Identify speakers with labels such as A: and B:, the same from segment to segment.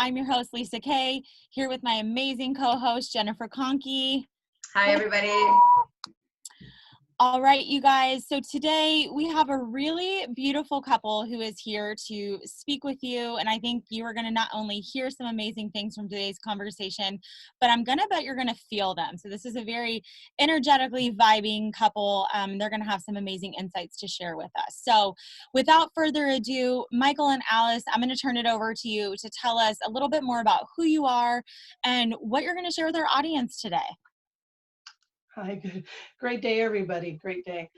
A: I'm your host, Lisa Kay, here with my amazing co-host, Jennifer Conkey.
B: Hi, everybody.
A: All right, you guys. So today we have a really beautiful couple who is here to speak with you. And I think you are going to not only hear some amazing things from today's conversation, but I'm going to bet you're going to feel them. So this is a very energetically vibing couple. They're going to have some amazing insights to share with us. So without further ado, Michael and Alice, I'm going to turn it over to you to tell us a little bit more about who you are and what you're going to share with our audience today.
C: Hi, good. Great day, everybody. Great day.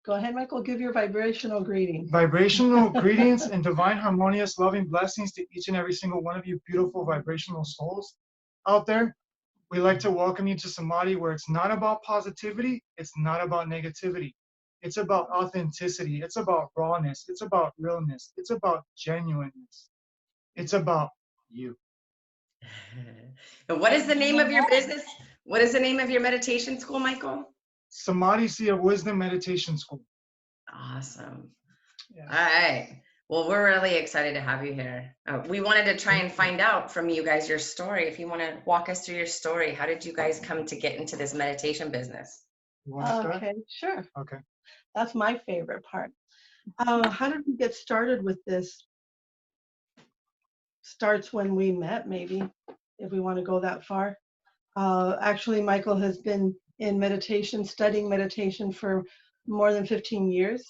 C: Go ahead, Michael, give your vibrational greeting.
D: Vibrational greetings and divine, harmonious, loving blessings to each and every single one of you beautiful vibrational souls out there. We'd like to welcome you to Samadhi, where it's not about positivity, it's not about negativity. It's about authenticity, it's about rawness, it's about realness, it's about genuineness. It's about you.
B: And what is the name of your business? What is the name of your meditation school, Michael?
D: Samadhi Sea of Wisdom Meditation School.
B: Awesome.
D: Yes.
B: All right. Well, we're really excited to have you here. We wanted to try and find out from you guys your story. If you want to walk us through your story, how did you guys come to get into this meditation business?
D: You want to start?
C: Okay, sure.
D: Okay.
C: That's my favorite part. How did we get started with this? Starts when we met, maybe, if we want to go that far. Actually, Michael has been in meditation, studying meditation for more than 15 years.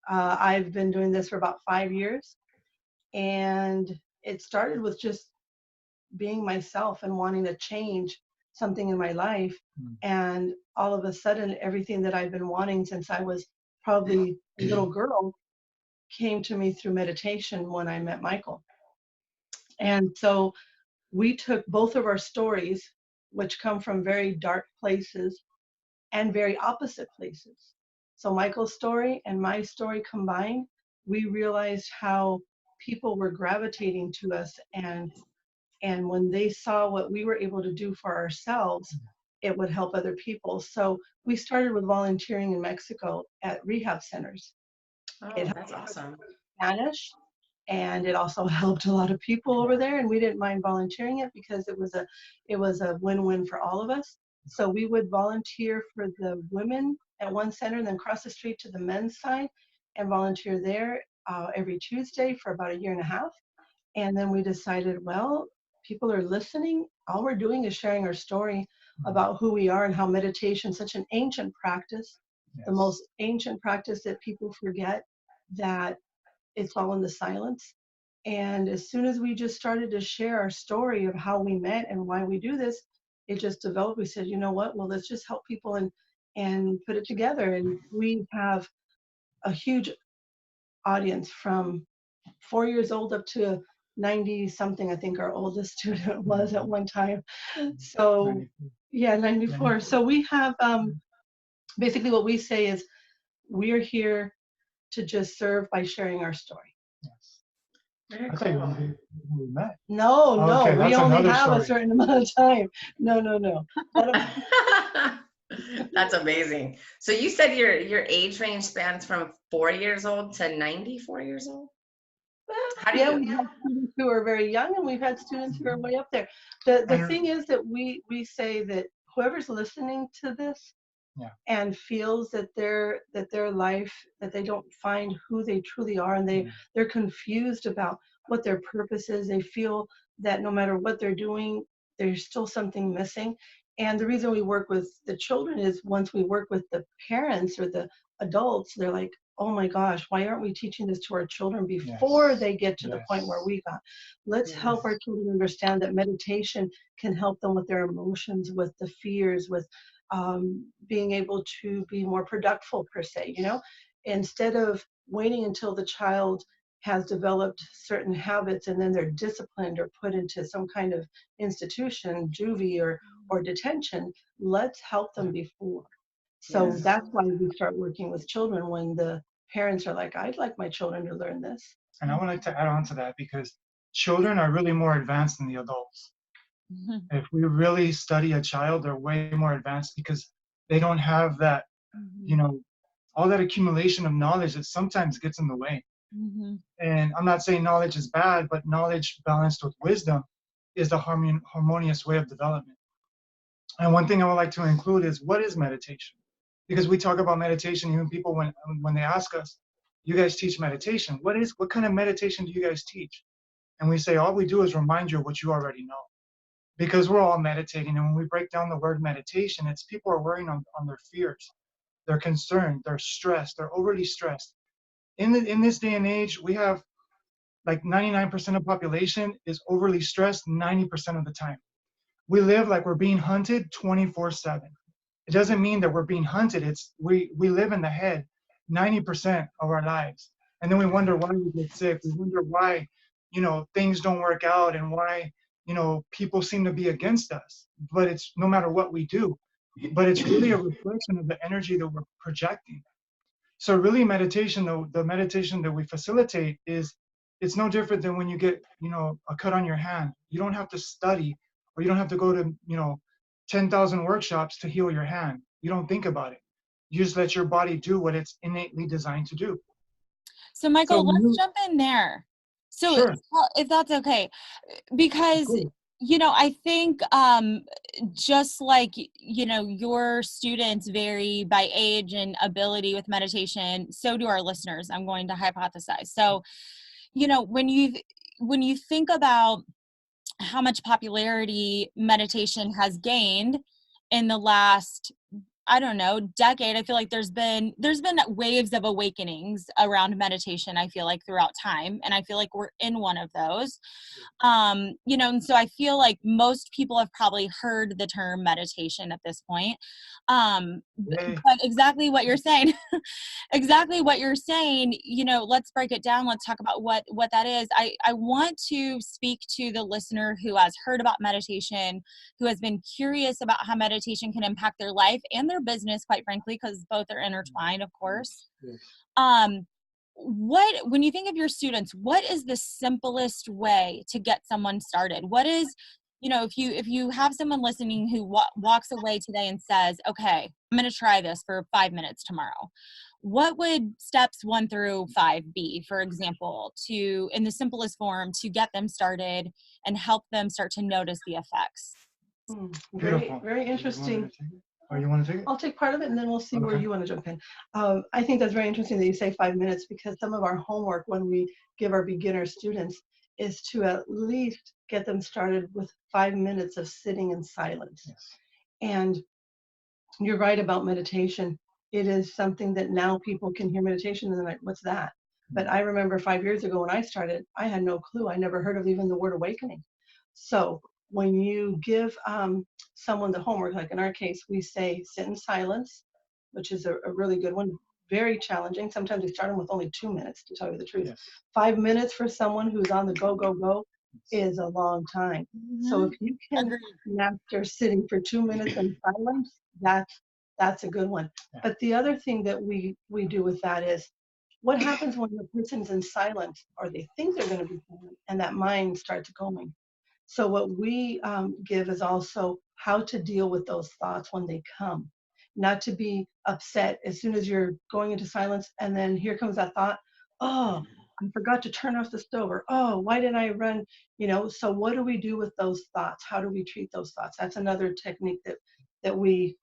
C: I've been doing this for about 5 years. And it started with just being myself and wanting to change something in my life. And all of a sudden, everything that I've been wanting since I was probably a little girl came to me through meditation when I met Michael. And so we took both of our stories, which come from very dark places and very opposite places. So Michael's story and my story combined, we realized how people were gravitating to us, and when they saw what we were able to do for ourselves, it would help other people. So we started with volunteering in Mexico at rehab centers.
B: Oh, that's awesome.
C: Spanish, and it also helped a lot of people over there, and we didn't mind volunteering it because it was a win-win for all of us. So we would volunteer for the women at one center, and then cross the street to the men's side and volunteer there every Tuesday for about 1.5 years. And then we decided, well, people are listening. All we're doing is sharing our story about who we are and how meditation is such an ancient practice, the most ancient practice that people forget, that it's all in the silence. And as soon as we just started to share our story of how we met and why we do this, it just developed. We said, you know what, well, let's just help people and put it together. And we have a huge audience from 4 years old up to 90 something, I think our oldest student was at one time. So
D: 94.
C: Yeah, 94. So we have, basically what we say is we're here to just serve by sharing our story.
D: Yes.
B: Very
D: I think
B: cool.
D: we met.
C: No,
D: Okay,
C: we
D: that's
C: only
D: another
C: have
D: story.
C: a certain amount of time. No.
B: That's amazing. So you said your age range spans from 4 years old to 94 years old? How do
C: Yeah,
B: you?
C: we have students who are very young, and we've had students who are way up there. The thing is that we say that whoever's listening to this and feels that their life, that they don't find who they truly are, and they're confused about what their purpose is. They feel that no matter what they're doing, there's still something missing. And the reason we work with the children is once we work with the parents or the adults, they're like, oh my gosh, why aren't we teaching this to our children before they get to the point where we got? Let's help our children understand that meditation can help them with their emotions, with the fears, with being able to be more productive per se, instead of waiting until the child has developed certain habits and then they're disciplined or put into some kind of institution, juvie or detention. Let's help them before. So that's why we start working with children, when the parents are like, I'd like my children to learn this.
D: And I would like to add on to that, because children are really more advanced than the adults. If we really study a child, they're way more advanced because they don't have that, all that accumulation of knowledge that sometimes gets in the way. And I'm not saying knowledge is bad, but knowledge balanced with wisdom is the harmonious way of development. And one thing I would like to include is, what is meditation? Because we talk about meditation, even people when they ask us, you guys teach meditation. What kind of meditation do you guys teach? And we say, all we do is remind you of what you already know. Because we're all meditating. And when we break down the word meditation, it's people are worrying on their fears. They're concerned, they're stressed, they're overly stressed. In this day and age, we have like 99% of population is overly stressed 90% of the time. We live like we're being hunted 24/7. It doesn't mean that we're being hunted. It's we live in the head 90% of our lives. And then we wonder why we get sick. We wonder why, things don't work out, and why, people seem to be against us. But it's no matter what we do. But it's really a reflection of the energy that we're projecting. So really meditation, though, the meditation that we facilitate it's no different than when you get, a cut on your hand. You don't have to study, or you don't have to go to, 10,000 workshops to heal your hand. You don't think about it. You just let your body do what it's innately designed to do.
A: So Michael, let's jump in there. So
D: sure.
A: if that's okay, because
D: cool.
A: I think just like, your students vary by age and ability with meditation, so do our listeners, I'm going to hypothesize. So, when you think about how much popularity meditation has gained in the last, I don't know, decade, I feel like there's been waves of awakenings around meditation, I feel like, throughout time. And I feel like we're in one of those. And so I feel like most people have probably heard the term meditation at this point. But exactly what you're saying, let's break it down. Let's talk about what that is. I want to speak to the listener who has heard about meditation, who has been curious about how meditation can impact their life and their business, quite frankly, because both are intertwined, of course. Yes. When you think of your students, what is the simplest way to get someone started? What is, if you have someone listening who walks away today and says, okay, I'm going to try this for 5 minutes tomorrow. What would steps 1 through 5 be, for example, in the simplest form, to get them started and help them start to notice the effects?
C: Very, very interesting.
D: Or you want to take it?
C: I'll take part of it, and then we'll see where you want to jump in. I think that's very interesting that you say 5 minutes, because some of our homework when we give our beginner students is to at least get them started with 5 minutes of sitting in silence. Yes. And you're right about meditation. It is something that now people can hear meditation and they're like, what's that? But I remember 5 years ago when I started, I had no clue. I never heard of even the word awakening. So when you give someone the homework, like in our case, we say sit in silence, which is a really good one. Very challenging. Sometimes we start them with only 2 minutes, to tell you the truth. Yes. 5 minutes for someone who's on the go is a long time. Mm-hmm. So if you can master sitting for 2 minutes in silence, that's a good one. Yeah. But the other thing that we do with that is, what happens when the person's in silence, or they think they're going to be silent, and that mind starts going? So what we give is also how to deal with those thoughts when they come. Not to be upset as soon as you're going into silence, and then here comes that thought, oh, I forgot to turn off the stove, or oh, why didn't I run? So what do we do with those thoughts? How do we treat those thoughts? That's another technique that we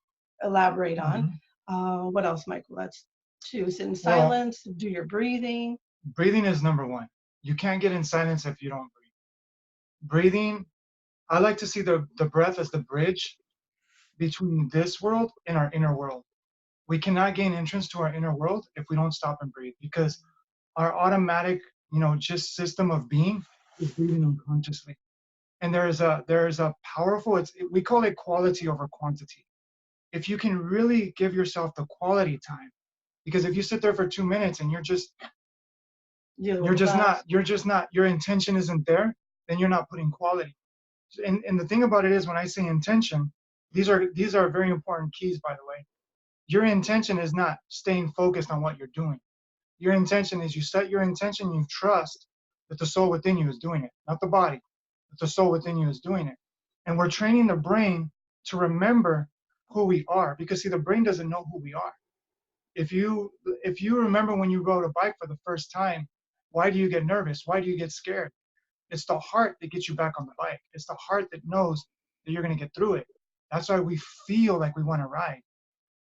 C: elaborate on. Mm-hmm. What else, Michael? That's 2. Sit in silence, do your breathing.
D: Breathing is number 1. You can't get in silence if you don't breathe. Breathing, I like to see the breath as the bridge between this world and our inner world. We cannot gain entrance to our inner world if we don't stop and breathe, because our automatic, just system of being is breathing unconsciously. And there is a powerful, we call it quality over quantity. If you can really give yourself the quality time, because if you sit there for 2 minutes and you're just not, your intention isn't there, then you're not putting quality. And the thing about it is, when I say intention, these are very important keys, by the way. Your intention is not staying focused on what you're doing. Your intention is, you set your intention, you trust that the soul within you is doing it, not the body, but the soul within you is doing it. And we're training the brain to remember who we are, because see, the brain doesn't know who we are. If you remember when you rode a bike for the first time, Why do you get nervous? Why do you get scared? It's the heart that gets you back on the bike. It's the heart that knows that you're going to get through it. That's why we feel like we want to ride.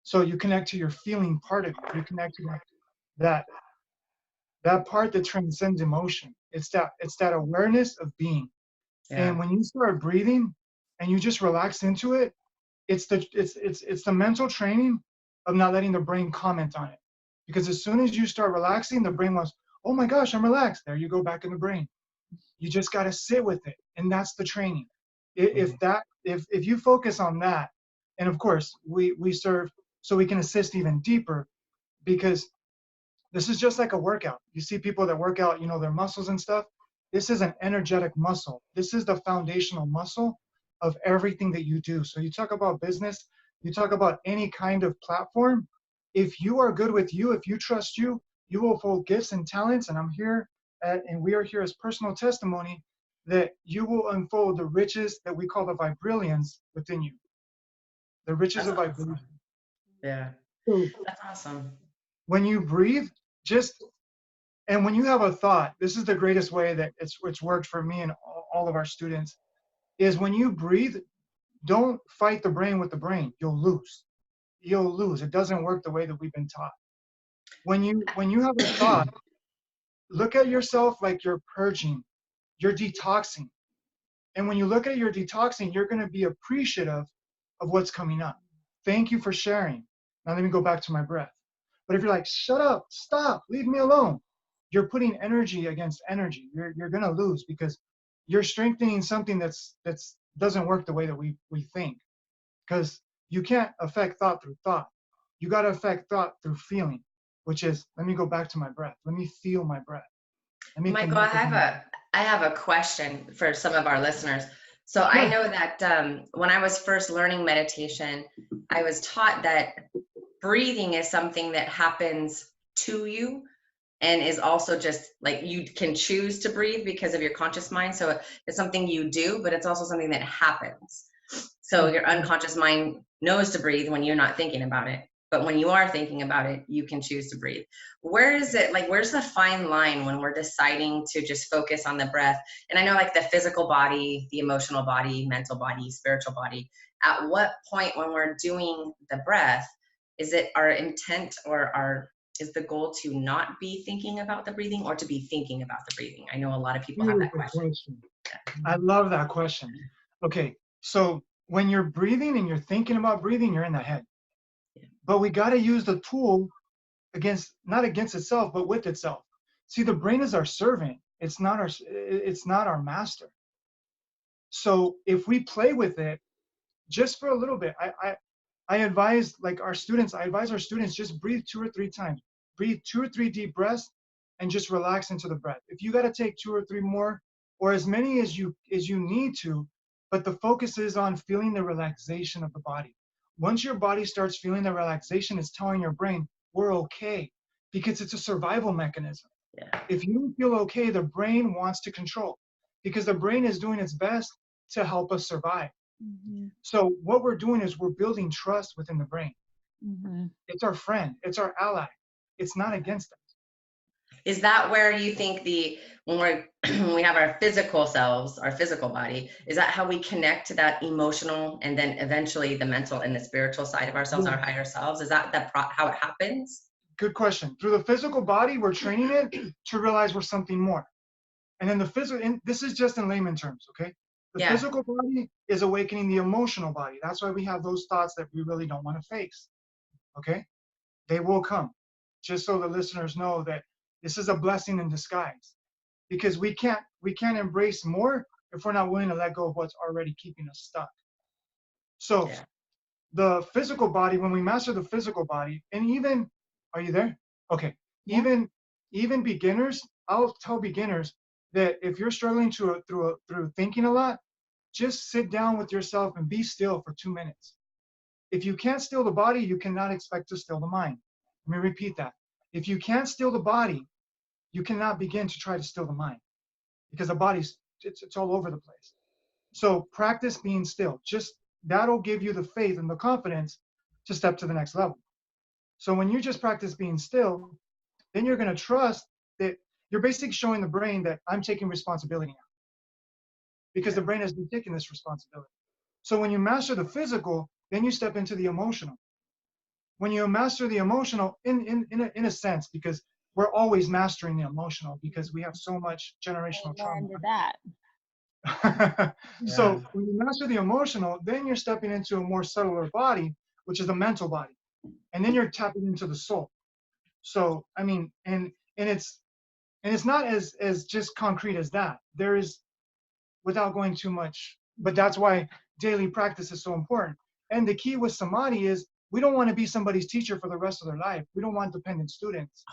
D: So you connect to your feeling part of you. You connect to that part that transcends emotion. It's that awareness of being.
B: Yeah.
D: And when you start breathing and you just relax into it, it's the mental training of not letting the brain comment on it. Because as soon as you start relaxing, the brain goes, oh my gosh, I'm relaxed. There you go back in the brain. You just got to sit with it. And that's the training. If you focus on that, and of course we serve so we can assist even deeper, because this is just like a workout. You see people that work out, their muscles and stuff. This is an energetic muscle. This is the foundational muscle of everything that you do. So you talk about business, you talk about any kind of platform. If you are good with you, if you trust you, you will fold gifts and talents. And and we are here as personal testimony that you will unfold the riches that we call the vibrillions within you. The riches of vibration.
B: Yeah.
D: So
B: That's awesome.
D: when you breathe, and when you have a thought, this is the greatest way that it's worked for me and all of our students, is when you breathe, don't fight the brain with the brain. You'll lose. It doesn't work the way that we've been taught. When you have a thought, look at yourself like you're purging, you're detoxing. And when you look at your detoxing, you're going to be appreciative of what's coming up. Thank you for sharing. Now let me go back to my breath. But if you're like, shut up, stop, leave me alone, you're putting energy against energy. You're going to lose because you're strengthening something that's doesn't work the way that we think. Because you can't affect thought through thought. You got to affect thought through feeling, which is, let me go back to my breath. Let me feel my breath.
B: Michael, I have a question for some of our listeners. So
D: Sure.
B: I know that when I was first learning meditation, I was taught that breathing is something that happens to you and is also just like you can choose to breathe because of your conscious mind. So it's something you do, but it's also something that happens. So your unconscious mind knows to breathe when you're not thinking about it. But when you are thinking about it, you can choose to breathe. Where's the fine line when we're deciding to just focus on the breath? And I know like the physical body, the emotional body, mental body, spiritual body, at what point when we're doing the breath, is it our intent or is the goal to not be thinking about the breathing or to be thinking about the breathing? I know a lot of people have that question.
D: I love that question. Okay, so when you're breathing and you're thinking about breathing, you're in the head. But we got to use the tool not against itself, but with itself. See, the brain is our servant. It's not our master. So if we play with it just for a little bit, I advise our students just breathe 2 or 3 times. Breathe 2 or 3 deep breaths and just relax into the breath. If you got to take 2 or 3 more or as many as you need to, but the focus is on feeling the relaxation of the body. Once your body starts feeling the relaxation, it's telling your brain, we're okay, because it's a survival mechanism.
B: Yeah.
D: If you feel okay, the brain wants to control because the brain is doing its best to help us survive. Mm-hmm. So what we're doing is we're building trust within the brain. Mm-hmm. It's our friend. It's our ally. It's not against us.
B: Is that where you think when we have our physical selves, our physical body, is that how we connect to that emotional and then eventually the mental and the spiritual side of ourselves, our higher selves? Is that how it happens?
D: Good question. Through the physical body, we're training it to realize we're something more. And then this is just in layman terms, okay? The physical body is awakening the emotional body. That's why we have those thoughts that we really don't want to face, okay? They will come, just so the listeners know that this is a blessing in disguise, because we can't embrace more if we're not willing to let go of what's already keeping us stuck. So the physical body, when we master the physical body, and even, are you there? Okay. Yeah. Even beginners, I'll tell beginners that if you're struggling through thinking a lot, just sit down with yourself and be still for 2 minutes. If you can't still the body, you cannot expect to still the mind. Let me repeat that. If you can't still the body, you cannot begin to try to still the mind, because the body's it's all over the place. So practice being still. Just that'll give you the faith and the confidence to step to the next level. So when you just practice being still, then you're going to trust that you're basically showing the brain that I'm taking responsibility now, because the brain has been taking this responsibility. So when you master the physical, then you step into the emotional. When you master the emotional, in a sense, because we're always mastering the emotional because we have so much generational trauma.
A: To that.
D: So when you master the emotional, then you're stepping into a more subtler body, which is the mental body, and then you're tapping into the soul. So I mean, and it's not as just concrete as that. There is, without going too much, but that's why daily practice is so important. And the key with Samadhi is we don't want to be somebody's teacher for the rest of their life. We don't want dependent students.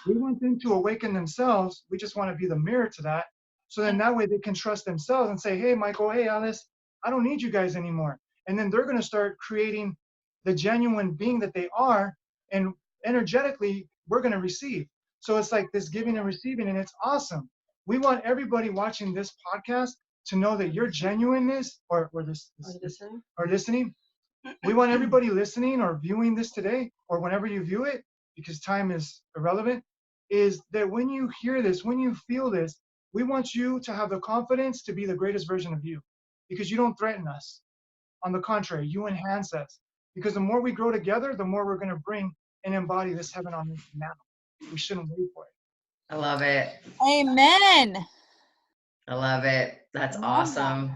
D: We want them to awaken themselves. We just want to be the mirror to that. So then that way they can trust themselves and say, hey, Michael, hey, Alice, I don't need you guys anymore. And then they're going to start creating the genuine being that they are. And energetically, we're going to receive. So it's like this giving and receiving, and it's awesome. We want everybody watching this podcast to know that your genuineness or listening. We want everybody listening or viewing this today, or whenever you view it, because time is irrelevant, is that when you hear this, when you feel this, we want you to have the confidence to be the greatest version of you, because you don't threaten us. On the contrary, you enhance us, because the more we grow together, the more we're going to bring and embody this heaven on earth now. We shouldn't wait for it.
B: I love it.
A: Amen.
B: I love it. That's awesome.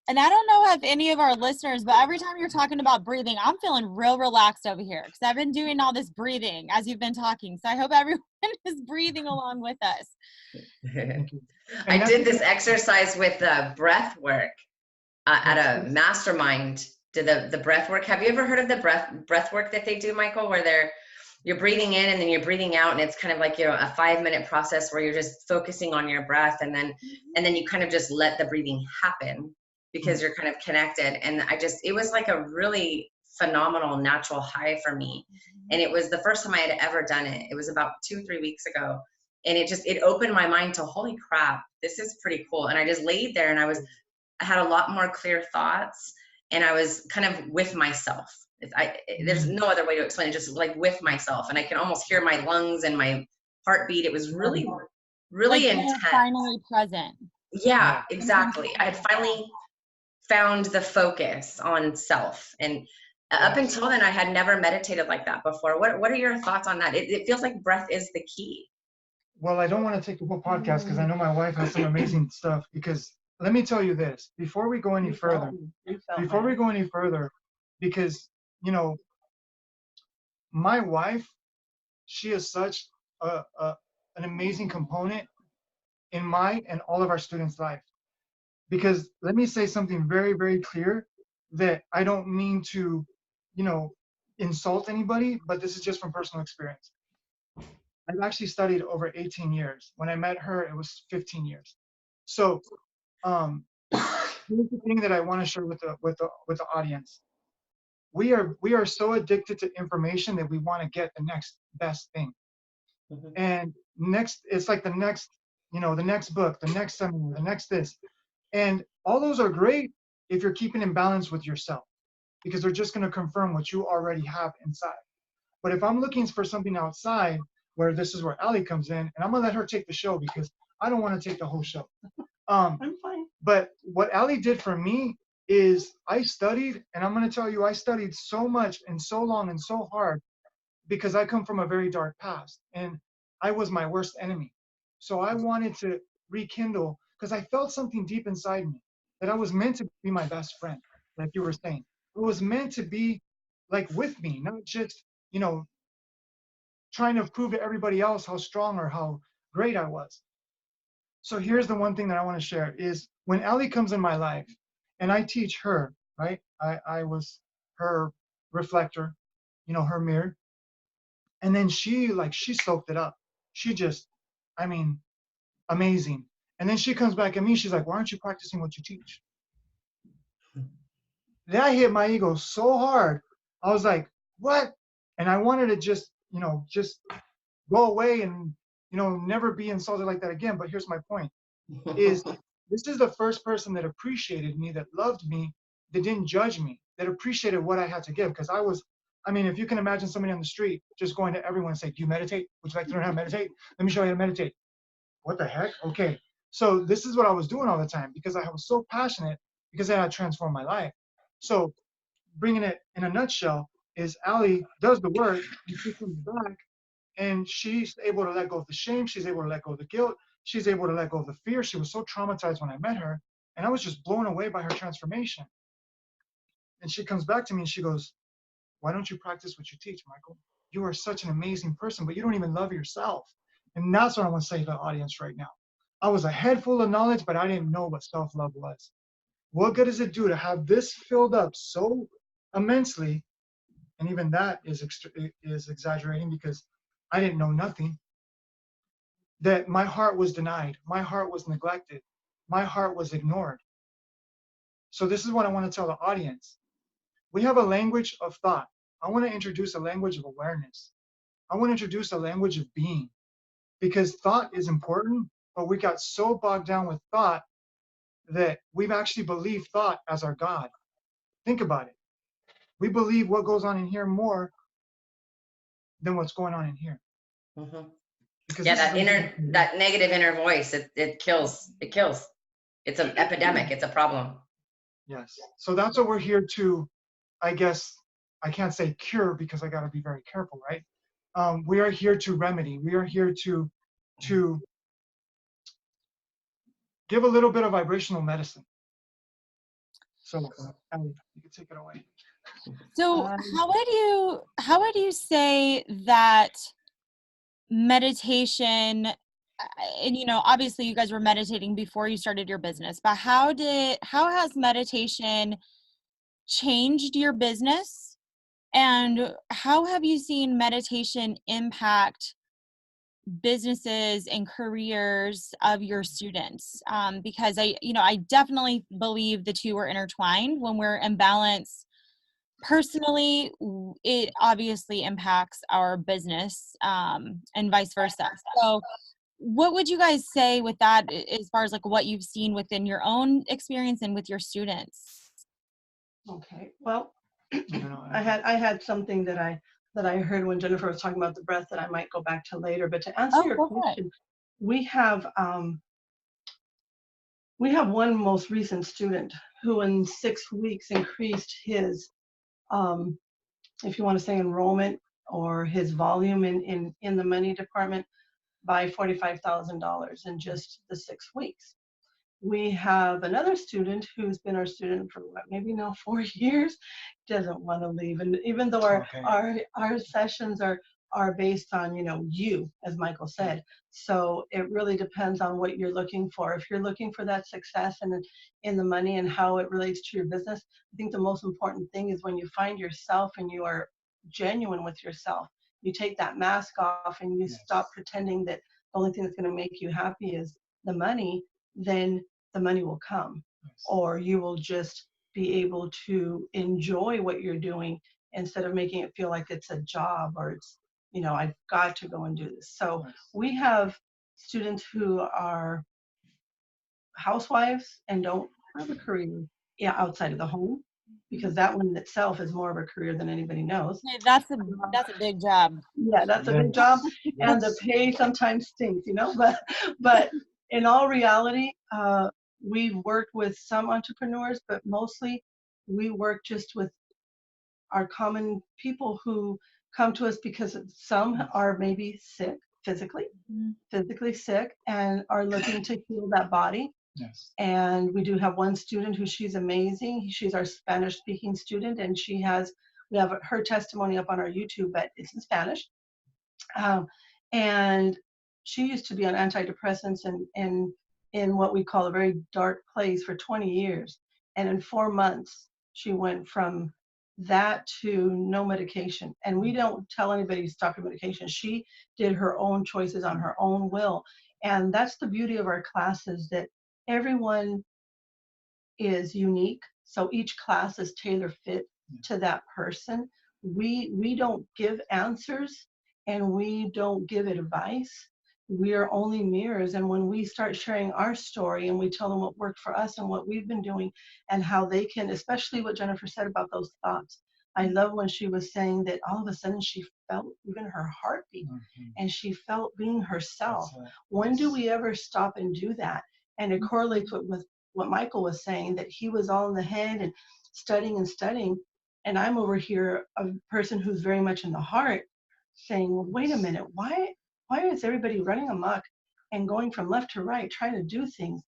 A: And I don't know if any of our listeners, but every time you're talking about breathing, I'm feeling real relaxed over here because I've been doing all this breathing as you've been talking. So I hope everyone is breathing along with us.
B: I did this exercise with breath work at a mastermind. Did the breath work. Have you ever heard of the breath work that they do, Michael, where you're breathing in and then you're breathing out, and it's kind of like, you know, a 5-minute process where you're just focusing on your breath, and then you kind of just let the breathing happen because you're kind of connected. And it was like a really phenomenal natural high for me. And it was the first time I had ever done it. It was about 2-3 weeks ago. And it opened my mind to, holy crap, this is pretty cool. And I just laid there and I had a lot more clear thoughts, and I was kind of with myself. There's no other way to explain it, just like with myself. And I can almost hear my lungs and my heartbeat. It was really, really
A: like
B: intense.
A: Finally present.
B: Yeah, exactly. I had finally found the focus on self. And up until then, I had never meditated like that before. What are your thoughts on that? It feels like breath is the key.
D: Well, I don't want to take the whole podcast because I know my wife has some amazing stuff. Because let me tell you this, before we go any further, because, you know, my wife, she is such an amazing component in my and all of our students' life. Because let me say something very, very clear, that I don't mean to, you know, insult anybody, but this is just from personal experience. I've actually studied over 18 years. When I met her, it was 15 years. So here's the thing that I want to share with the audience. We are so addicted to information that we want to get the next best thing. And it's like the next book, the next seminar, the next this. And all those are great if you're keeping in balance with yourself, because they're just going to confirm what you already have inside. But if I'm looking for something outside, where this is where Allie comes in, and I'm going to let her take the show because I don't want to take the whole show.
C: I'm fine.
D: But what Allie did for me is I studied, and I'm going to tell you, I studied so much and so long and so hard because I come from a very dark past, and I was my worst enemy. So I wanted to rekindle, because I felt something deep inside me that I was meant to be my best friend, like you were saying. It was meant to be like with me, not just, you know, trying to prove to everybody else how strong or how great I was. So here's the one thing that I want to share is when Allie comes in my life and I teach her, right? I was her reflector, you know, her mirror. And then she soaked it up. She just, I mean, amazing. And then she comes back at me. She's like, why aren't you practicing what you teach? That hit my ego so hard. I was like, what? And I wanted to just go away and, you know, never be insulted like that again. But here's my point is this is the first person that appreciated me, that loved me, that didn't judge me, that appreciated what I had to give. Because if you can imagine somebody on the street just going to everyone and say, do you meditate? Would you like to learn how to meditate? Let me show you how to meditate. what the heck? Okay. So this is what I was doing all the time because I was so passionate because I had transformed my life. So bringing it in a nutshell is Allie does the work and she comes back and she's able to let go of the shame. She's able to let go of the guilt. She's able to let go of the fear. She was so traumatized when I met her, and I was just blown away by her transformation. And she comes back to me and she goes, why don't you practice what you teach, Michael? You are such an amazing person, but you don't even love yourself. And that's what I want to say to the audience right now. I was a head full of knowledge, but I didn't know what self-love was. What good does it do to have this filled up so immensely? And even that is exaggerating because I didn't know nothing. That my heart was denied. My heart was neglected. My heart was ignored. So this is what I want to tell the audience. We have a language of thought. I want to introduce a language of awareness. I want to introduce a language of being because thought is important, but we got so bogged down with thought that we've actually believed thought as our God. Think about it. We believe what goes on in here more than what's going on in here.
B: Mm-hmm.
D: Because
B: Yeah, that negative inner voice, it kills. It kills. It's an epidemic. It's a problem.
D: Yes. So that's what we're here to, I guess, I can't say cure because I got to be very careful, right? We are here to remedy. We are here to give a little bit of vibrational medicine. So you can take it away.
A: So how would you say that meditation, and obviously you guys were meditating before you started your business, but how has meditation changed your business, and how have you seen meditation impact businesses and careers of your students? Because I definitely believe the two are intertwined. When we're in balance personally, it obviously impacts our business, and vice versa. So what would you guys say with that as far as like what you've seen within your own experience and with your students?
C: Okay, well, I had something that I heard when Jennifer was talking about the breath that I might go back to later. But to answer your question, we have one most recent student who in 6 weeks increased his, if you want to say enrollment or his volume in the money department by $45,000 in just the 6 weeks. We have another student who's been our student for maybe now 4 years, doesn't want to leave. And even though our sessions are based on, you, as Michael said. So it really depends on what you're looking for. If you're looking for that success and in the money and how it relates to your business, I think the most important thing is when you find yourself and you are genuine with yourself, you take that mask off and you stop pretending that the only thing that's going to make you happy is the money, then the money will come, or you will just be able to enjoy what you're doing instead of making it feel like it's a job or it's, I've got to go and do this. So we have students who are housewives and don't have a career outside of the home, because that one in itself is more of a career than anybody knows.
A: That's a big job.
C: Yeah, that's a big job, and the pay sometimes stinks, but in all reality, we've worked with some entrepreneurs, but mostly we work just with our common people who come to us because some are maybe sick physically sick and are looking to heal that body.
D: Yes.
C: And we do have one student who, she's amazing. She's our Spanish speaking student, and we have her testimony up on our YouTube, but it's in Spanish. And she used to be on antidepressants and in what we call a very dark place for 20 years. And in 4 months, she went from that to no medication. And we don't tell anybody to stop your medication. She did her own choices on her own will. And that's the beauty of our classes, that everyone is unique. So each class is tailor fit to that person. We don't give answers and we don't give advice. We are only mirrors. And when we start sharing our story and we tell them what worked for us and what we've been doing and how they can, especially what Jennifer said about those thoughts, I love when she was saying that all of a sudden she felt even her heartbeat, and she felt being herself. When do we ever stop and do that? And it correlates with what Michael was saying, that he was all in the head and studying and studying. And I'm over here, a person who's very much in the heart, saying, well, wait a minute, why is everybody running amok and going from left to right, trying to do things?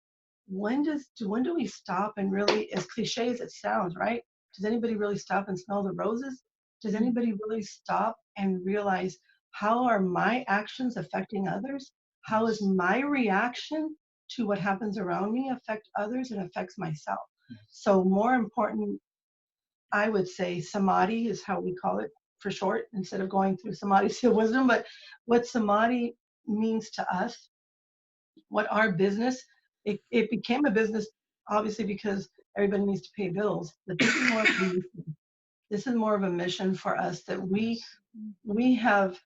C: When do we stop and really, as cliche as it sounds, right? Does anybody really stop and smell the roses? Does anybody really stop and realize, how are my actions affecting others? How is my reaction to what happens around me affect others and affects myself? So more important, I would say Samadhi is how we call it for short, instead of going through Samadhi Seal Wisdom. But what Samadhi means to us, what our business, it became a business obviously because everybody needs to pay bills, but this is more of a mission. This is more of a mission for us, that we have,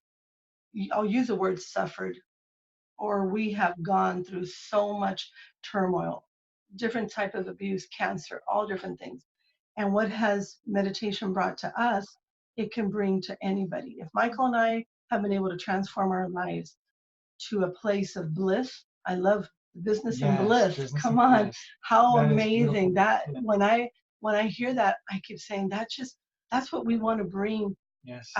C: I'll use the word suffered, or we have gone through so much turmoil, different type of abuse, cancer, all different things. And what has meditation brought to us, it can bring to anybody. If Michael and I have been able to transform our lives to a place of bliss, I love business and bliss.
D: Business
C: Come
D: and
C: on,
D: bliss.
C: how
D: That is
C: amazing
D: beautiful.
C: that. When I hear that, I keep saying that's what we want to bring,
D: Yes.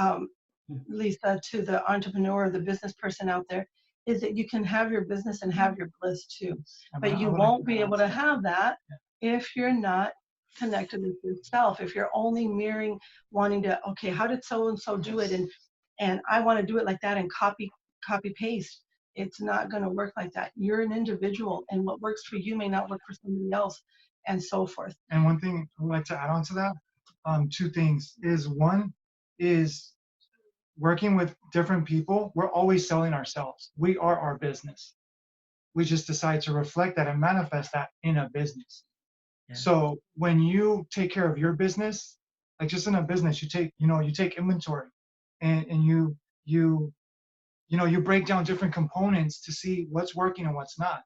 C: Lisa, to the entrepreneur, the business person out there, is that you can have your business and have your bliss too. But you won't be able to have that if you're not connected with yourself. If you're only mirroring, wanting to, okay, how did so and so do it, and I want to do it like that, and copy paste. It's not going to work like that. You're an individual, and what works for you may not work for somebody else, and so forth.
D: And one thing I'd like to add on to that, two things is, one is working with different people. We're always selling ourselves. We are our business. We just decide to reflect that and manifest that in a business. Yeah. So when you take care of your business, like just in a business, you take inventory, and you break down different components to see what's working and what's not.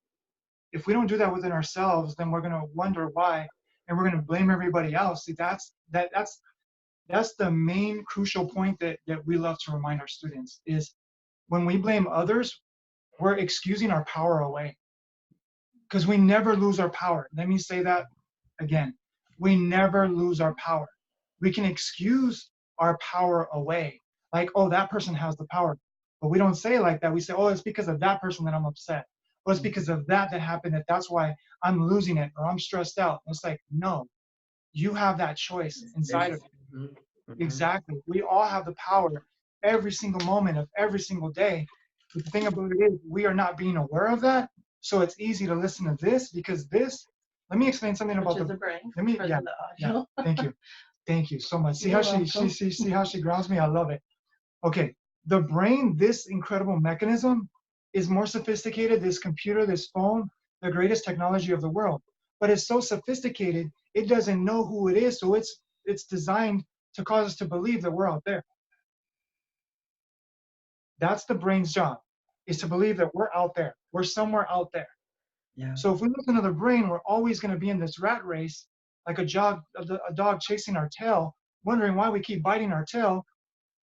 D: If we don't do that within ourselves, then we're going to wonder why, and we're going to blame everybody else. See, that's the main crucial point that we love to remind our students, is when we blame others, we're excusing our power away. Because we never lose our power. Let me say that again. We never lose our power. We can excuse our power away. Like, oh, that person has the power. But we don't say it like that. We say, oh, it's because of that person that I'm upset. Oh, it's because of that happened, that's why I'm losing it, or I'm stressed out. And it's like, no, you have that choice inside of you. Exactly. We all have the power every single moment of every single day. But the thing about it is, we are not being aware of that. So it's easy to listen to this, because this, let me explain something about the
C: brain.
D: Yeah, thank you so much. See how see how she grounds me? I love it. Okay, the brain, this incredible mechanism, is more sophisticated. This computer, this phone, the greatest technology of the world, but it's so sophisticated, it doesn't know who it is. So it's designed to cause us to believe that we're out there. That's the brain's job, is to believe that we're out there. We're somewhere out there. Yeah. So if we listen to the brain, we're always going to be in this rat race, like a dog chasing our tail, wondering why we keep biting our tail,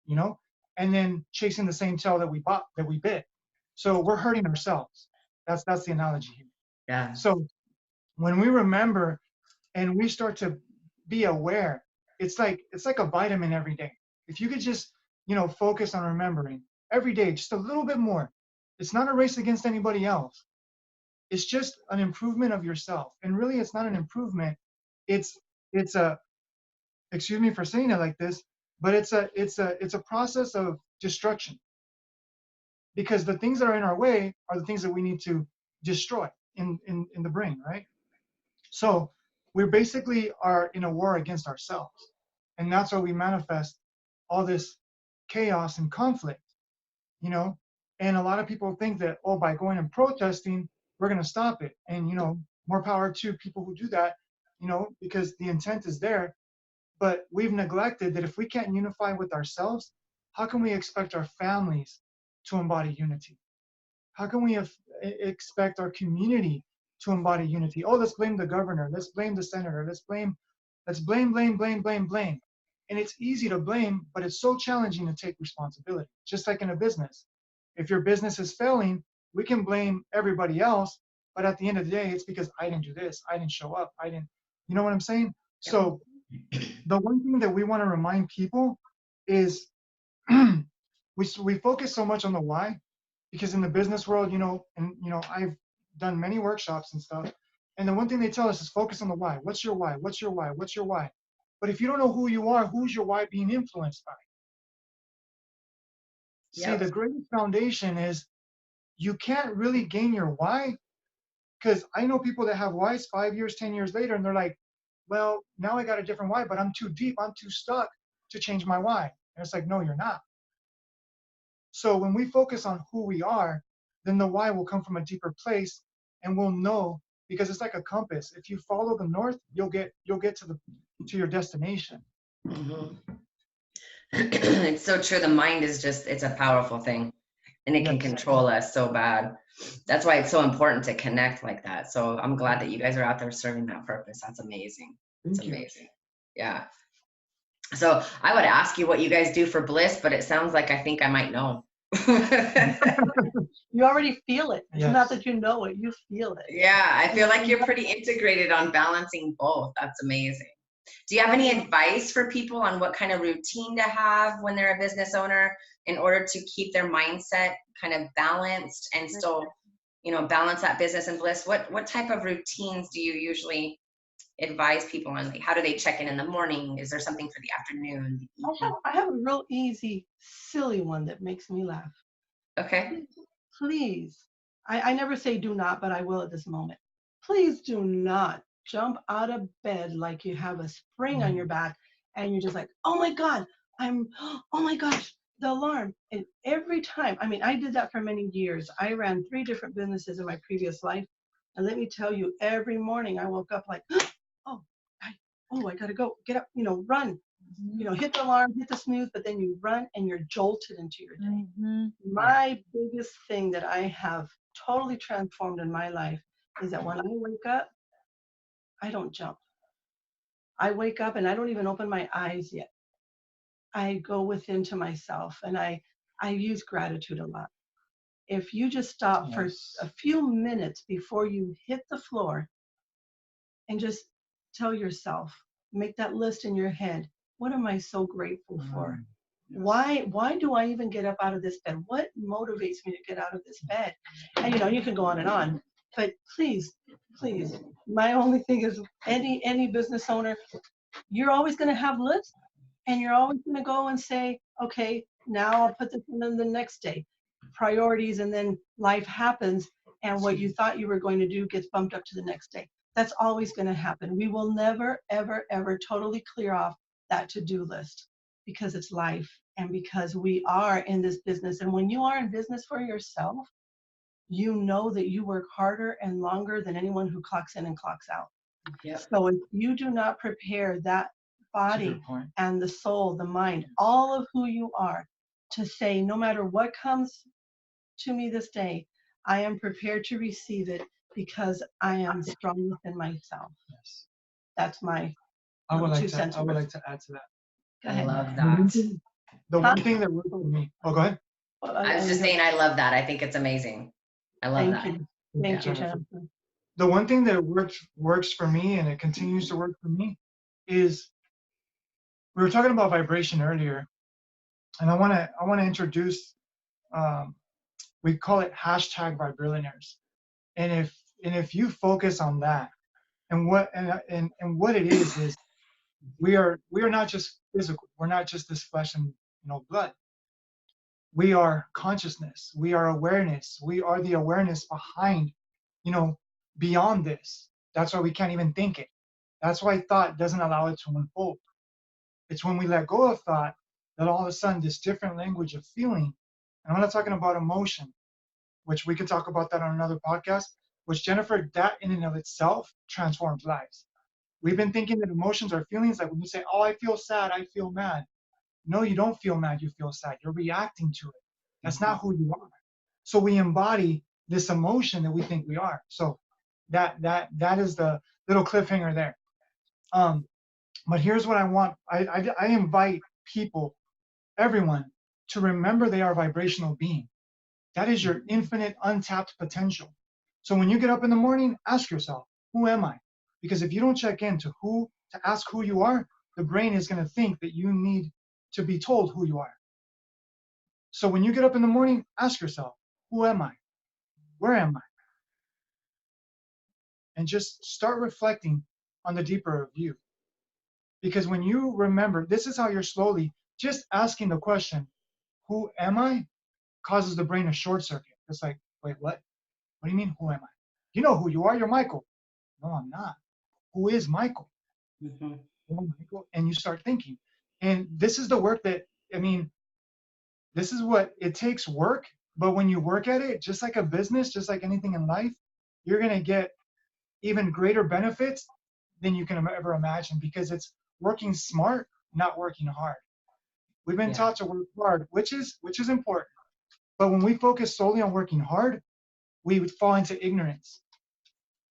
D: and then chasing the same tail that we bit. So we're hurting ourselves. That's the analogy here. Yeah. So when we remember and we start to be aware, it's like a vitamin every day. If you could just, focus on remembering every day, just a little bit more. It's not a race against anybody else. It's just an improvement of yourself. And really, it's not an improvement. It's a, excuse me for saying it like this, but it's a process of destruction. Because the things that are in our way are the things that we need to destroy in the brain, right? So we basically are in a war against ourselves. And that's why we manifest all this chaos and conflict, And a lot of people think that, oh, by going and protesting, we're going to stop it. And, more power to people who do that, because the intent is there. But we've neglected that if we can't unify with ourselves, how can we expect our families to embody unity? How can we expect our community to embody unity? Oh, let's blame the governor. Let's blame the senator. Let's blame. And it's easy to blame, but it's so challenging to take responsibility. Just like in a business. If your business is failing, we can blame everybody else, but at the end of the day, it's because I didn't do this, I didn't show up, I didn't, you know what I'm saying? So the one thing that we want to remind people is we focus so much on the why, because in the business world, I've done many workshops and stuff, and the one thing they tell us is focus on the why. What's your why? What's your why? What's your why? But if you don't know who you are, who's your why being influenced by? See, the greatest foundation is you can't really gain your why, because I know people that have whys 5 years, 10 years later, and they're like, well, now I got a different why, but I'm too deep, I'm too stuck to change my why. And it's like, no, you're not. So when we focus on who we are, then the why will come from a deeper place, and we'll know, because it's like a compass. If you follow the north, you'll get to your destination.
B: Mm-hmm. It's so true. The mind is it's a powerful thing, and it can control us so bad. That's why it's so important to connect like that. So I'm glad that you guys are out there serving that purpose. That's amazing. It's amazing. Yeah. So I would ask you what you guys do for bliss, but it sounds like I think I might know.
C: You already feel it. It's
D: Yes.
C: not that you know it, you feel it.
B: Yeah, I feel like you're pretty integrated on balancing both. That's amazing. Do you have any advice for people on what kind of routine to have when they're a business owner in order to keep their mindset kind of balanced and still, balance that business and bliss? What type of routines do you usually advise people on? Like, how do they check in the morning? Is there something for the afternoon?
C: I have a real easy, silly one that makes me laugh.
B: Okay.
C: Please, I never say do not, but I will at this moment. Please do not jump out of bed like you have a spring on your back and you're just like, oh my God, oh my gosh, the alarm. And every time, I did that for many years. I ran 3 different businesses in my previous life. And let me tell you, every morning I woke up like, I gotta go, get up, run, hit the alarm, hit the snooze, but then you run and you're jolted into your day. My biggest thing that I have totally transformed in my life is that when I wake up, I don't jump. I wake up and I don't even open my eyes yet. I go within to myself, and I use gratitude a lot. If you just stop for a few minutes before you hit the floor and just tell yourself, make that list in your head, what am I so grateful for? Why do I even get up out of this bed? What motivates me to get out of this bed? And you can go on, but please, my only thing is any business owner, you're always going to have lists, and you're always going to go and say, okay, now I'll put this in the next day. Priorities, and then life happens, and what you thought you were going to do gets bumped up to the next day. That's always going to happen. We will never, ever, ever totally clear off that to-do list, because it's life and because we are in this business. And when you are in business for yourself, you know that you work harder and longer than anyone who clocks in and clocks out. Yep. So if you do not prepare that body and the soul, the mind, all of who you are, to say, no matter what comes to me this day, I am prepared to receive it because I am strong within myself. Yes. That's my
D: I would like to add to that.
C: Go ahead.
B: I love that.
D: The one thing that worked for me. Oh, go ahead.
B: I was just saying, I love that. I think it's amazing. I love that.
C: Thank you, Jennifer.
D: The one thing that works for me, and it continues to work for me, is we were talking about vibration earlier, and I want to introduce. We call it #Vibrillionaires, and if you focus on that, and what it is we are not just physical. We're not just this flesh and blood. We are consciousness. We are awareness. We are the awareness behind, beyond this. That's why we can't even think it. That's why thought doesn't allow it to unfold. It's when we let go of thought that all of a sudden this different language of feeling, and I'm not talking about emotion, which we could talk about that on another podcast, which Jennifer, that in and of itself transforms lives. We've been thinking that emotions are feelings, like when you say, oh, I feel sad, I feel mad. No, you don't feel mad, you feel sad. You're reacting to it. That's not who you are. So we embody this emotion that we think we are. So that is the little cliffhanger there. But here's what I want. I invite people, everyone, to remember they are a vibrational being. That is your infinite untapped potential. So when you get up in the morning, ask yourself, who am I? Because if you don't check in to ask who you are, the brain is going to think that you need to be told who you are. So when you get up in the morning, ask yourself, who am I? Where am I? And just start reflecting on the deeper view. Because when you remember, this is how you're slowly just asking the question, who am I? Causes the brain a short circuit. It's like, wait, what? What do you mean, who am I? You know who you are. You're Michael. No, I'm not. Who is Michael?
B: Mm-hmm.
D: Oh, Michael. And you start thinking. And this is the work that, I mean, this is what it takes work. But when you work at it, just like a business, just like anything in life, you're going to get even greater benefits than you can ever imagine, because it's working smart, not working hard. We've been taught to work hard, which is important. But when we focus solely on working hard, we would fall into ignorance.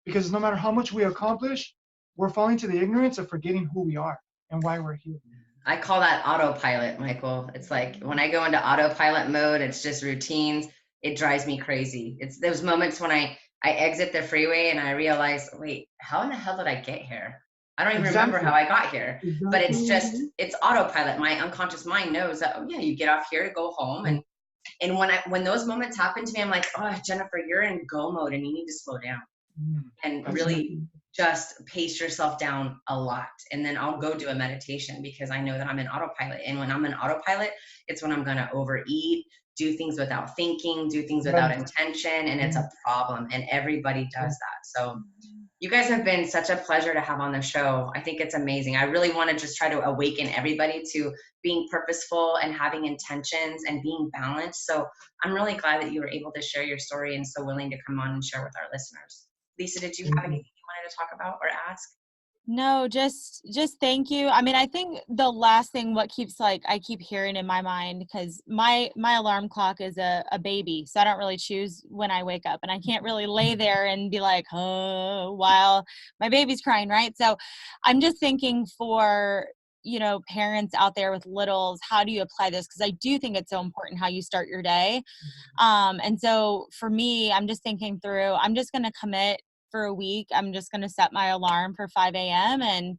D: Because no matter how much we accomplish, we're falling to the ignorance of forgetting who we are and why we're here.
B: I call that autopilot, Michael. It's like when I go into autopilot mode, it's just routines. It drives me crazy. It's those moments when I exit the freeway and I realize, wait, how in the hell did I get here? I don't even remember how I got here. But it's just, it's autopilot. My unconscious mind knows that, oh yeah, you get off here to go home. And when those moments happen to me, I'm like, oh, Jennifer, you're in go mode and you need to slow down and really just pace yourself down a lot. And then I'll go do a meditation because I know that I'm in autopilot. And when I'm in autopilot, it's when I'm going to overeat, do things without thinking, do things without intention. And it's a problem. And everybody does that. So you guys have been such a pleasure to have on the show. I think it's amazing. I really want to just try to awaken everybody to being purposeful and having intentions and being balanced. So I'm really glad that you were able to share your story and so willing to come on and share with our listeners. Lisa, did you have anything you wanted to talk about or ask?
A: No, just thank you. I mean, I think the last thing I keep hearing in my mind, because my alarm clock is a baby, so I don't really choose when I wake up, and I can't really lay there and be like, oh, while my baby's crying, right? So I'm just thinking for, parents out there with littles, how do you apply this? Because I do think it's so important how you start your day. And so for me, I'm just thinking through, I'm just going to commit for a week. I'm just going to set my alarm for 5 a.m. and,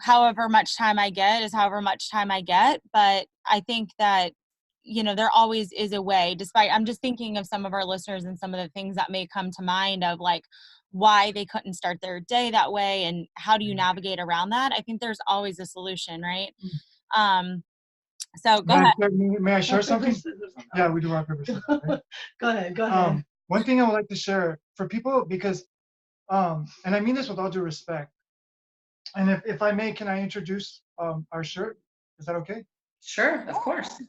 A: however much time I get is however much time I get. But I think that, there always is a way, despite, I'm just thinking of some of our listeners and some of the things that may come to mind of like why they couldn't start their day that way. And how do you navigate around that? I think there's always a solution, right? So go ahead.
D: May I share something? Yeah, we do rock, paper, scissors, right?
C: Go ahead.
D: One thing I would like to share for people, because, and I mean this with all due respect, and if I may, can I introduce our shirt? Is that okay?
B: Sure, of course.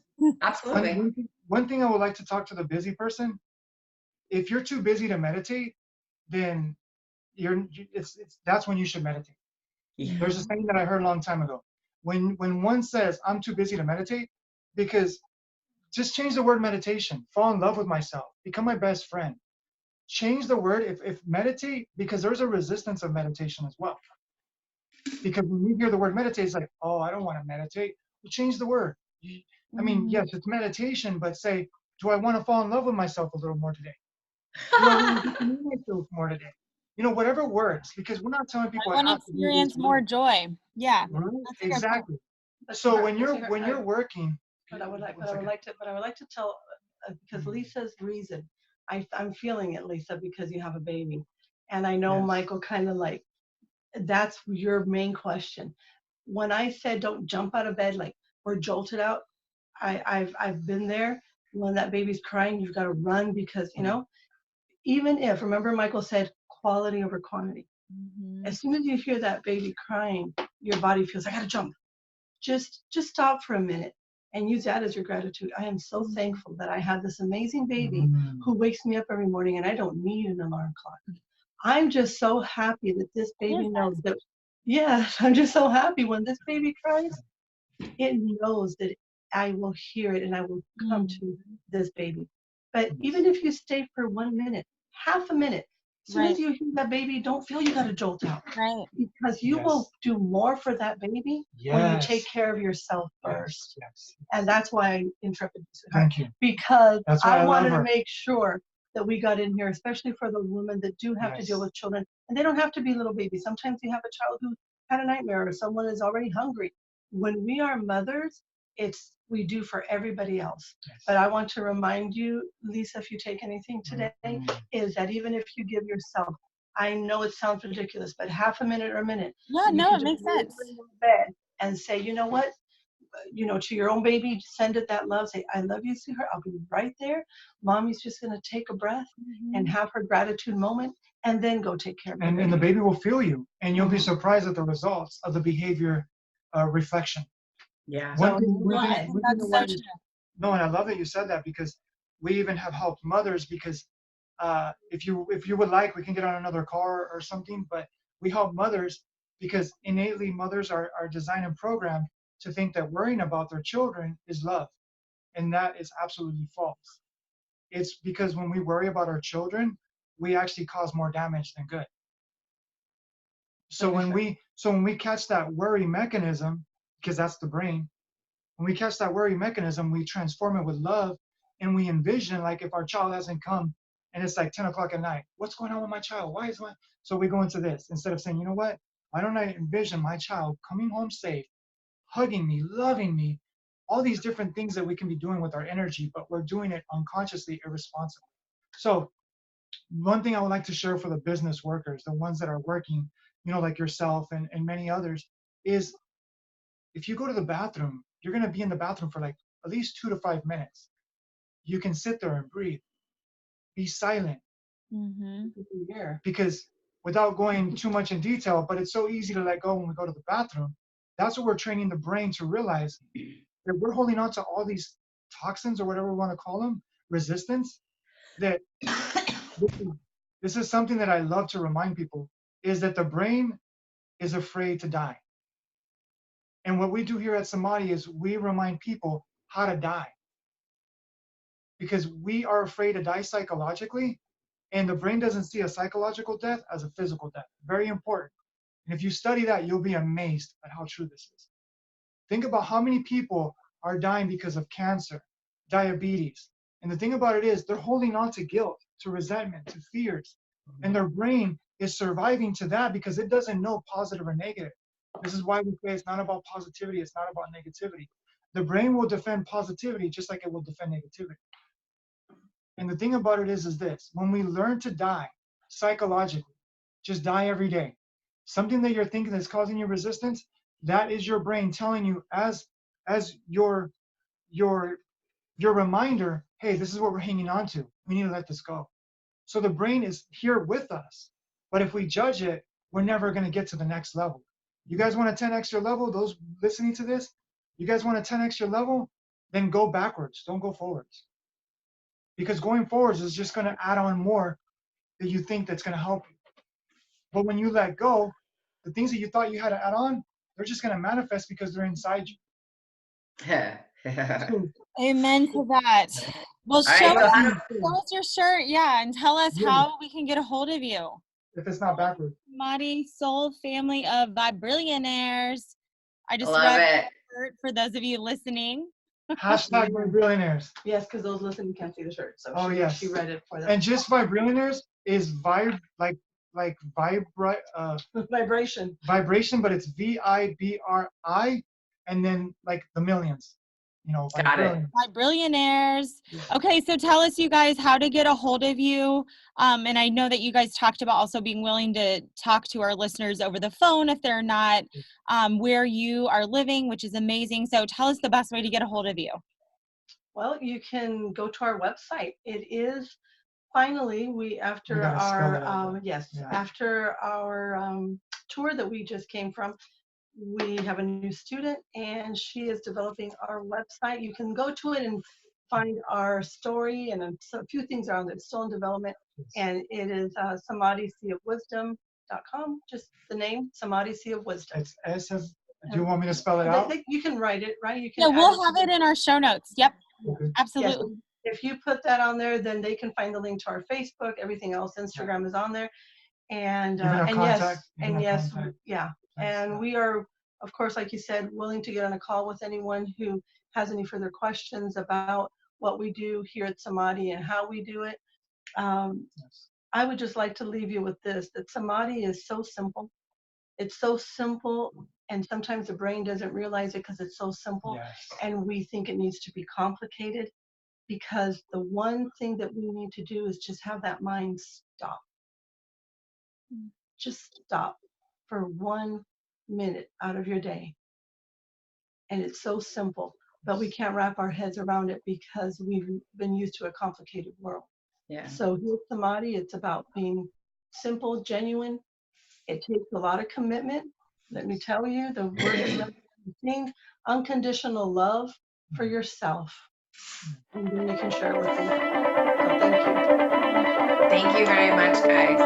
B: Absolutely.
D: One thing I would like to talk to the busy person. If you're too busy to meditate, then that's when you should meditate. Yeah. There's a saying that I heard a long time ago. When one says, I'm too busy to meditate, because just change the word meditation, fall in love with myself, become my best friend. Change the word, if meditate, because there's a resistance of meditation as well. Because when you hear the word meditate, it's like, oh, I don't want to meditate. Well, change the word. I mean, yes, it's meditation, but say, do I want to fall in love with myself a little more today? Do I want to get to know myself more today? Whatever works, because we're not telling people
A: I want to experience more joy. Yeah,
D: right? Exactly. So when you're working,
C: what I would like to tell, because Lisa's reason, I'm feeling it, Lisa, because you have a baby, and I know Michael kind of like, that's your main question. When I said don't jump out of bed like we're jolted out, I've been there. When that baby's crying, you've got to run, because even if, remember Michael said quality over quantity. Mm-hmm. As soon as you hear that baby crying, your body feels, I got to jump. Just stop for a minute and use that as your gratitude. I am so thankful that I have this amazing baby who wakes me up every morning, and I don't need an alarm clock. I'm just so happy that this baby knows that. Yes, I'm just so happy when this baby cries, it knows that I will hear it and I will come to this baby. But even if you stay for 1 minute, half a minute, As soon as you hear that baby, don't feel you got to jolt out.
A: Right.
C: Because you will do more for that baby when you take care of yourself first. And that's why I interrupted you.
D: Thank you.
C: Because I wanted to make sure that we got in here, especially for the women that do have to deal with children. And they don't have to be little babies. Sometimes you have a child who had a nightmare or someone is already hungry. When we are mothers, we do for everybody else. But I want to remind you, Lisa, if you take anything today, is that even if you give yourself, I know it sounds ridiculous, but half a minute or a minute.
A: Yeah, no, it makes sense.
C: In bed and say, you know what? To your own baby, send it that love. Say, I love you, sweetheart. I'll be right there. Mommy's just going to take a breath and have her gratitude moment and then go take care of
D: it. And the baby will feel you. And you'll be surprised at the results of the behavior reflection.
B: Yeah.
D: No, and I love that you said that, because we even have helped mothers, because if you would like, we can get on another car or something, but we help mothers because innately mothers are designed and programmed to think that worrying about their children is love. And that is absolutely false. It's because when we worry about our children, we actually cause more damage than good. So when we catch that worry mechanism, because that's the brain, when we catch that worry mechanism, we transform it with love, and we envision, like, if our child hasn't come and it's like 10 o'clock at night, what's going on with my child? So we go into this instead of saying, you know what? Why don't I envision my child coming home safe, hugging me, loving me, all these different things that we can be doing with our energy, but we're doing it unconsciously, irresponsibly. So one thing I would like to share for the business workers, the ones that are working, like yourself and many others, is if you go to the bathroom, you're going to be in the bathroom for like at least 2 to 5 minutes. You can sit there and breathe. Be silent. Because without going too much in detail, but it's so easy to let go when we go to the bathroom. That's what we're training the brain to realize, that we're holding on to all these toxins, or whatever we want to call them, resistance, that this is something that I love to remind people, is that the brain is afraid to die. And what we do here at Samadhi is we remind people how to die. Because we are afraid to die psychologically, and the brain doesn't see a psychological death as a physical death. Very important. And if you study that, you'll be amazed at how true this is. Think about how many people are dying because of cancer, diabetes. And the thing about it is, they're holding on to guilt, to resentment, to fears. And their brain is surviving to that because it doesn't know positive or negative. This is why we say it's not about positivity, it's not about negativity. The brain will defend positivity just like it will defend negativity. And the thing about it is this: when we learn to die psychologically, just die every day, something that you're thinking that's causing you resistance, that is your brain telling you as your reminder, hey, this is what we're hanging on to. We need to let this go. So the brain is here with us, but if we judge it, we're never going to get to the next level. You guys want a 10x your level? Those listening to this, you guys want a 10x your level? Then go backwards. Don't go forwards. Because going forwards is just going to add on more that you think that's going to help you. But when you let go, the things that you thought you had to add on, they're just going to manifest because they're inside you.
A: Amen to that. Well, show us your shirt, and tell us how we can get a hold of you.
D: If it's not backwards.
A: Samadhi Soul Family of Vibrillionaires. I just
B: love it.
A: Shirt for those of you listening.
D: Hashtag Vibrillionaires.
C: Yes, because those listening can't see the shirt. So she read it for them.
D: And just Vibrillionaires is vibration. Vibration, but it's VIBRI, and then like the millions.
B: Got it.
A: Vibrillionaires. Okay, so tell us, you guys, how to get a hold of you. And I know that you guys talked about also being willing to talk to our listeners over the phone if they're not where you are living, which is amazing. So tell us the best way to get a hold of you.
C: Well, you can go to our website. It is finally after our tour that we just came from. We have a new student, and she is developing our website. You can go to it and find our story, and a few things are on there. It's still in development, and it is samadhiseaofwisdom.com. Just the name, Samadhi Sea of Wisdom.
D: It's S. Do you want me to spell it out?
C: You can write it, right? You can.
A: We'll have it in our show notes. Yep, okay. Absolutely.
C: if you put that on there, then they can find the link to our Facebook. Everything else, Instagram is on there. And yes, yeah. And we are, of course, like you said, willing to get on a call with anyone who has any further questions about what we do here at Samadhi and how we do it. I would just like to leave you with this, that Samadhi is so simple. It's so simple, and sometimes the brain doesn't realize it because it's so simple, and we think it needs to be complicated, because the one thing that we need to do is just have that mind stop. Just stop for 1 minute out of your day. And it's so simple, but we can't wrap our heads around it because we've been used to a complicated world.
B: Yeah.
C: So here at Samadhi, it's about being simple, genuine. It takes a lot of commitment. Let me tell you, the word is never seen. Unconditional love for yourself. And then you can share it with them. So thank you.
B: Thank you very much, guys.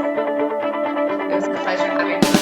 B: It was a pleasure having you.